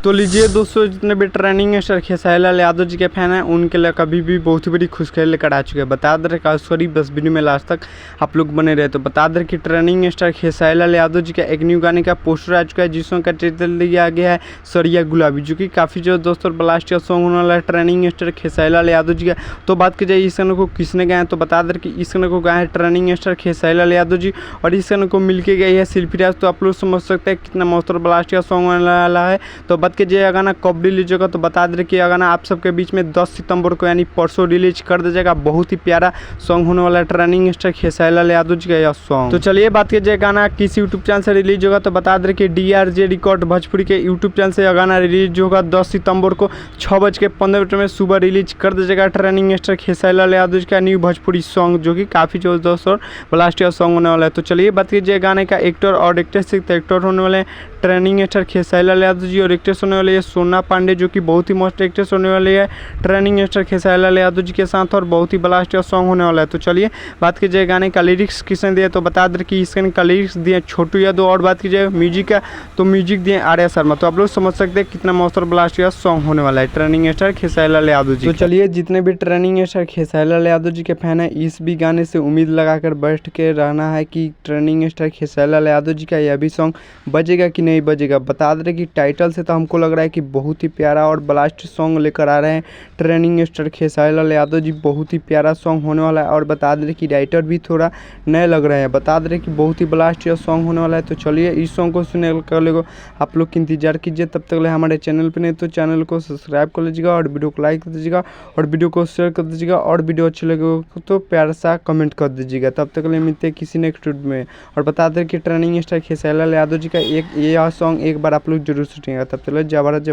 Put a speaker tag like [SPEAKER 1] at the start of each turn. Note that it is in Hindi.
[SPEAKER 1] तो लीजिए दोस्तों, जितने भी ट्रेंडिंग स्टार खेसारी लाल यादव जी के फैन हैं उनके लिए कभी भी बहुत ही बड़ी खुशखबरी लेकर आ चुके हैं। बता दें खास करी बस वीडियो में लास्ट तक आप लोग बने रहे। तो बता दें कि ट्रेंडिंग स्टार खेसारी लाल यादव जी का एक न्यू गाने का पोस्टर आ चुका है जिसमें का टाइटल दिया गया है सरिया गुलाबी, जो कि काफ़ी जो दोस्तों ब्लास्ट सॉन्ग होने वाला है ट्रेंडिंग स्टार खेसारी लाल यादव जी का। तो बात की जाए इस गाने को किसने गाया, तो बता दें कि इस गाने को गाया है ट्रेंडिंग स्टार खेसारी लाल यादव जी और इस गाने को मिलके गई है शिल्पी राज। तो आप लोग समझ सकते हैं कितना मस्त और ब्लास्ट का सॉन्ग होने वाला है। तो बात की जाए गाना कब रिलीज होगा, तो बता दें कि गाना आप सबके बीच में 10 सितंबर को यानी परसों रिलीज कर दीजिएगा। बहुत ही प्यारा सॉन्ग होने वाला है ट्रेंडिंग स्टार खेसारी लाल यादव जी का यह सॉन्ग। तो चलिए बात कीजिए गाना किस यूट्यूब चैनल से रिलीज होगा, तो बता दें कि DRJ रिकॉर्ड भोजपुरी के यूट्यूब चैनल से यह गाना रिलीज होगा 10 सितंबर को 6:15 में सुबह रिलीज कर दीजिएगा। ट्रेंडिंग स्टार खेसारी लाल यादव जी का न्यू भोजपुरी सॉन्ग, जो कि काफ़ी जबरदस्त और ब्लास्ट सॉन्ग होने वाला है। तो चलिए बात कीजिए गाने का एक्टर और एक्ट्रेस से। एक्टर होने वाले हैं ट्रेंडिंग स्टार खेसारी लाल यादव जी और एक्ट्रेस होने वाली है सोना पांडे, जो कि बहुत ही मस्त एक्ट्रेस होने वाली है ट्रेंडिंग स्टार खेसारी लाल यादव जी के साथ और बहुत ही ब्लास्ट सॉन्ग होने वाला है। तो चलिए बात की जाए गाने का लिरिक्स किसने दिया, तो बता दें कि इस गाने का लिरिक्स दिए छोटू यादव और बात की जाए म्यूजिक का तो म्यूजिक दिए आर्या शर्मा। तो आप लोग समझ सकते हैं कितना मस्त और ब्लास्ट सॉन्ग होने वाला है ट्रेंडिंग स्टार खेसारी लाल यादव जी। तो चलिए जितने भी ट्रेंडिंग स्टार खेसारी लाल यादव जी के फैन हैं इस भी गाने से उम्मीद लगाकर बैठ के रहना है कि ट्रेंडिंग स्टार खेसारी लाल यादव जी का यह भी सॉन्ग बजेगा कि नहीं बजेगा। बता दें कि टाइटल से तो हमको लग रहा है कि बहुत ही प्यारा और ब्लास्ट सॉन्ग लेकर आ रहे हैं ट्रेंडिंग स्टार खेसारी लाल यादव जी। बहुत ही प्यारा सॉन्ग होने वाला है और बता दें कि राइटर भी थोड़ा नए लग रहे हैं। बता दें कि बहुत ही ब्लास्ट सॉन्ग होने वाला है। तो चलिए इस सॉन्ग को सुनने के लिए आप लोग इंतजार कीजिए। तब तक हमारे चैनल पर नहीं तो चैनल को सब्सक्राइब कर लीजिएगा और वीडियो को लाइक कर दीजिएगा और वीडियो को शेयर कर दीजिएगा और वीडियो अच्छी लगे तो प्यारा सा कमेंट कर दीजिएगा। तब तक मिलते हैं किसी नेक्स्ट वीडियो में। और बता दें कि ट्रेंडिंग स्टार खेसारी लाल यादव जी का एक यह सॉन्ग एक बार आप लोग जरूर सुनिएगा। तब तक जय भारत।